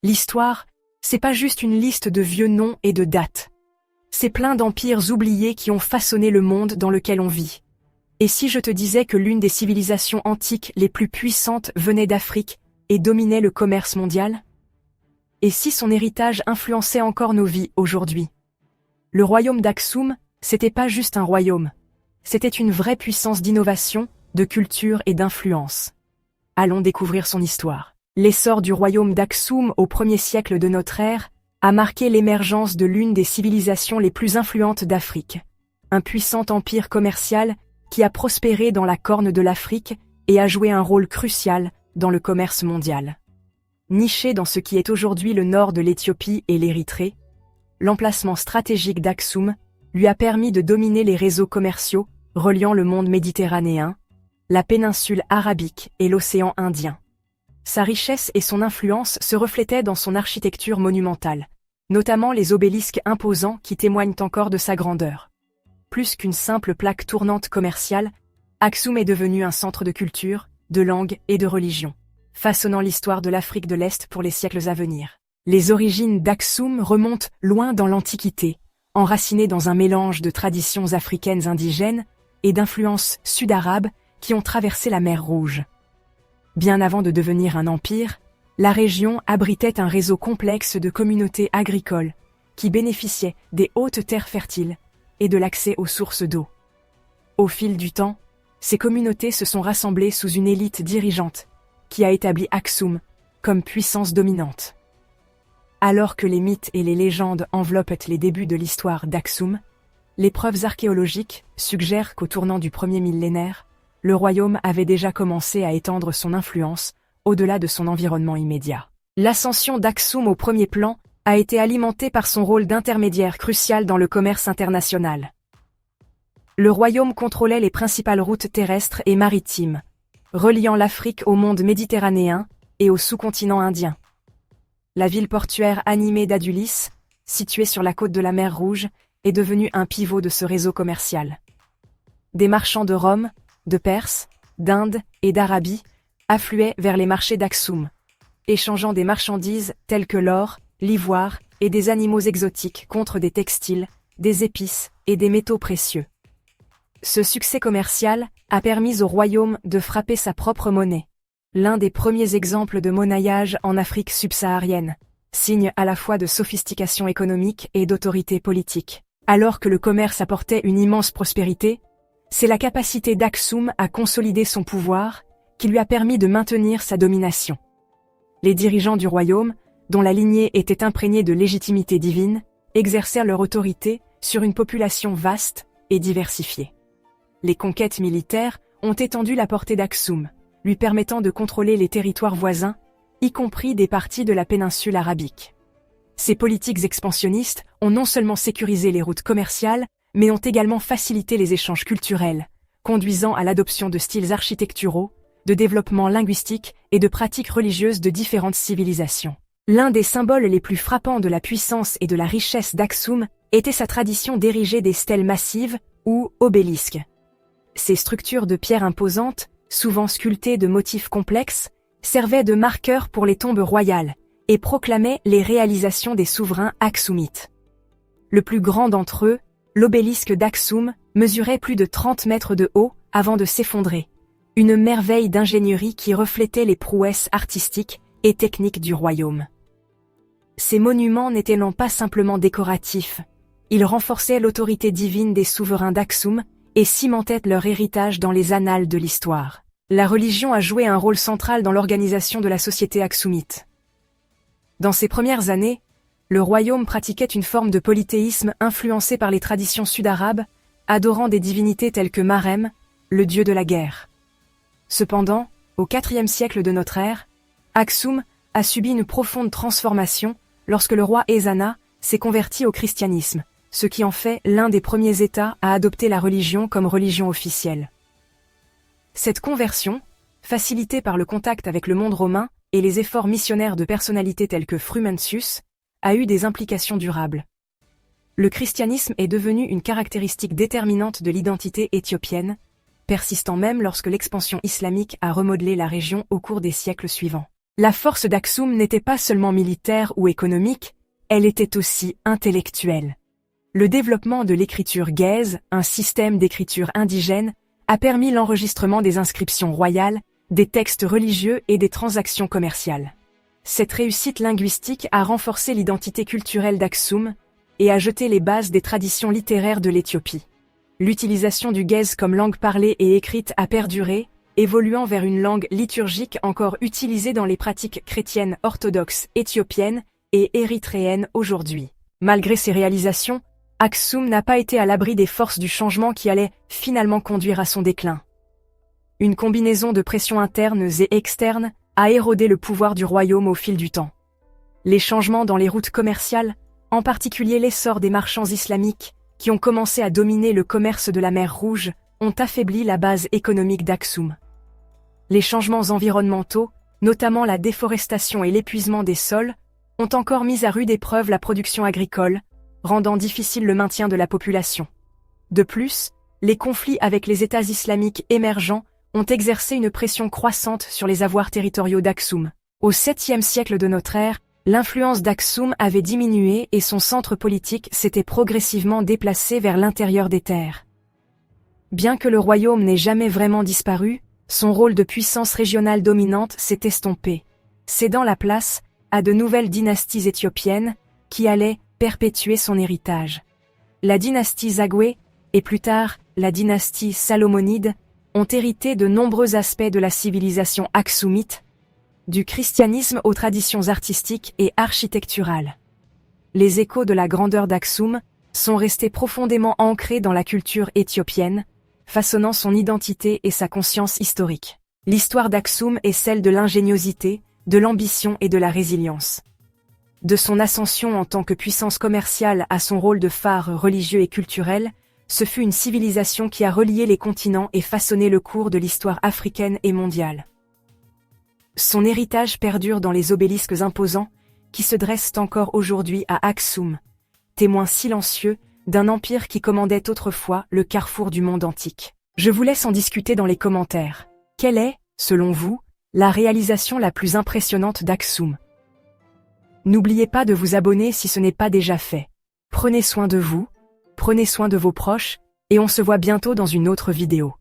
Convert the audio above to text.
L'histoire, c'est pas juste une liste de vieux noms et de dates. C'est plein d'empires oubliés qui ont façonné le monde dans lequel on vit. Et si je te disais que l'une des civilisations antiques les plus puissantes venait d'Afrique et dominait le commerce mondial? Et si son héritage influençait encore nos vies aujourd'hui? Le royaume d'Aksum, c'était pas juste un royaume. C'était une vraie puissance d'innovation, de culture et d'influence. Allons découvrir son histoire. L'essor du royaume d'Aksum au 1er siècle de notre ère a marqué l'émergence de l'une des civilisations les plus influentes d'Afrique. Un puissant empire commercial qui a prospéré dans la corne de l'Afrique et a joué un rôle crucial dans le commerce mondial. Niché dans ce qui est aujourd'hui le nord de l'Éthiopie et l'Érythrée, l'emplacement stratégique d'Aksum lui a permis de dominer les réseaux commerciaux reliant le monde méditerranéen, la péninsule arabique et l'océan Indien. Sa richesse et son influence se reflétaient dans son architecture monumentale, notamment les obélisques imposants qui témoignent encore de sa grandeur. Plus qu'une simple plaque tournante commerciale, Aksum est devenu un centre de culture, de langue et de religion, façonnant l'histoire de l'Afrique de l'Est pour les siècles à venir. Les origines d'Aksum remontent loin dans l'Antiquité, enracinées dans un mélange de traditions africaines indigènes et d'influences sud-arabes qui ont traversé la mer Rouge. Bien avant de devenir un empire, la région abritait un réseau complexe de communautés agricoles qui bénéficiaient des hautes terres fertiles et de l'accès aux sources d'eau. Au fil du temps, ces communautés se sont rassemblées sous une élite dirigeante qui a établi Aksum comme puissance dominante. Alors que les mythes et les légendes enveloppent les débuts de l'histoire d'Aksum, les preuves archéologiques suggèrent qu'au tournant du 1er millénaire, le royaume avait déjà commencé à étendre son influence au-delà de son environnement immédiat. L'ascension d'Aksum au premier plan a été alimentée par son rôle d'intermédiaire crucial dans le commerce international. Le royaume contrôlait les principales routes terrestres et maritimes, reliant l'Afrique au monde méditerranéen et au sous-continent indien. La ville portuaire animée d'Adulis, située sur la côte de la mer Rouge, est devenue un pivot de ce réseau commercial. Des marchands de Rome, de Perse, d'Inde et d'Arabie affluaient vers les marchés d'Aksum, échangeant des marchandises telles que l'or, l'ivoire et des animaux exotiques contre des textiles, des épices et des métaux précieux. Ce succès commercial a permis au royaume de frapper sa propre monnaie, l'un des premiers exemples de monnaillage en Afrique subsaharienne, signe à la fois de sophistication économique et d'autorité politique. Alors que le commerce apportait une immense prospérité, c'est la capacité d'Aksum à consolider son pouvoir qui lui a permis de maintenir sa domination. Les dirigeants du royaume, dont la lignée était imprégnée de légitimité divine, exercèrent leur autorité sur une population vaste et diversifiée. Les conquêtes militaires ont étendu la portée d'Aksum, lui permettant de contrôler les territoires voisins, y compris des parties de la péninsule arabique. Ces politiques expansionnistes ont non seulement sécurisé les routes commerciales, mais ont également facilité les échanges culturels, conduisant à l'adoption de styles architecturaux, de développement linguistique et de pratiques religieuses de différentes civilisations. L'un des symboles les plus frappants de la puissance et de la richesse d'Aksum était sa tradition d'ériger des stèles massives ou obélisques. Ces structures de pierre imposantes, souvent sculptées de motifs complexes, servaient de marqueurs pour les tombes royales et proclamaient les réalisations des souverains aksumites. Le plus grand d'entre eux, l'obélisque d'Aksum, mesurait plus de 30 mètres de haut avant de s'effondrer, une merveille d'ingénierie qui reflétait les prouesses artistiques et techniques du royaume. Ces monuments n'étaient non pas simplement décoratifs, ils renforçaient l'autorité divine des souverains d'Aksum et cimentaient leur héritage dans les annales de l'histoire. La religion a joué un rôle central dans l'organisation de la société aksumite. Dans ses premières années, le royaume pratiquait une forme de polythéisme influencé par les traditions sud-arabes, adorant des divinités telles que Marem, le dieu de la guerre. Cependant, au IVe siècle de notre ère, Aksum a subi une profonde transformation lorsque le roi Ezana s'est converti au christianisme, ce qui en fait l'un des premiers États à adopter la religion comme religion officielle. Cette conversion, facilitée par le contact avec le monde romain et les efforts missionnaires de personnalités telles que Frumentius, a eu des implications durables. Le christianisme est devenu une caractéristique déterminante de l'identité éthiopienne, persistant même lorsque l'expansion islamique a remodelé la région au cours des siècles suivants. La force d'Aksum n'était pas seulement militaire ou économique, elle était aussi intellectuelle. Le développement de l'écriture gaise, un système d'écriture indigène, a permis l'enregistrement des inscriptions royales, des textes religieux et des transactions commerciales. Cette réussite linguistique a renforcé l'identité culturelle d'Aksum et a jeté les bases des traditions littéraires de l'Éthiopie. L'utilisation du gaze comme langue parlée et écrite a perduré, évoluant vers une langue liturgique encore utilisée dans les pratiques chrétiennes orthodoxes éthiopiennes et érythréennes aujourd'hui. Malgré ces réalisations, Aksum n'a pas été à l'abri des forces du changement qui allaient finalement conduire à son déclin. Une combinaison de pressions internes et externes a érodé le pouvoir du royaume au fil du temps. Les changements dans les routes commerciales, en particulier l'essor des marchands islamiques, qui ont commencé à dominer le commerce de la mer Rouge, ont affaibli la base économique d'Aksum. Les changements environnementaux, notamment la déforestation et l'épuisement des sols, ont encore mis à rude épreuve la production agricole, rendant difficile le maintien de la population. De plus, les conflits avec les États islamiques émergents ont exercé une pression croissante sur les avoirs territoriaux d'Aksum. Au 7e siècle de notre ère, l'influence d'Aksum avait diminué et son centre politique s'était progressivement déplacé vers l'intérieur des terres. Bien que le royaume n'ait jamais vraiment disparu, son rôle de puissance régionale dominante s'est estompé, cédant la place à de nouvelles dynasties éthiopiennes qui allaient perpétuer son héritage. La dynastie Zagwe, et plus tard la dynastie Salomonide, ont hérité de nombreux aspects de la civilisation aksumite, du christianisme aux traditions artistiques et architecturales. Les échos de la grandeur d'Aksum sont restés profondément ancrés dans la culture éthiopienne, façonnant son identité et sa conscience historique. L'histoire d'Aksum est celle de l'ingéniosité, de l'ambition et de la résilience. De son ascension en tant que puissance commerciale à son rôle de phare religieux et culturel, ce fut une civilisation qui a relié les continents et façonné le cours de l'histoire africaine et mondiale. Son héritage perdure dans les obélisques imposants qui se dressent encore aujourd'hui à Aksum, témoin silencieux d'un empire qui commandait autrefois le carrefour du monde antique. Je vous laisse en discuter dans les commentaires. Quelle est, selon vous, la réalisation la plus impressionnante d'Aksum? N'oubliez pas de vous abonner si ce n'est pas déjà fait. Prenez soin de vous, prenez soin de vos proches, et on se voit bientôt dans une autre vidéo.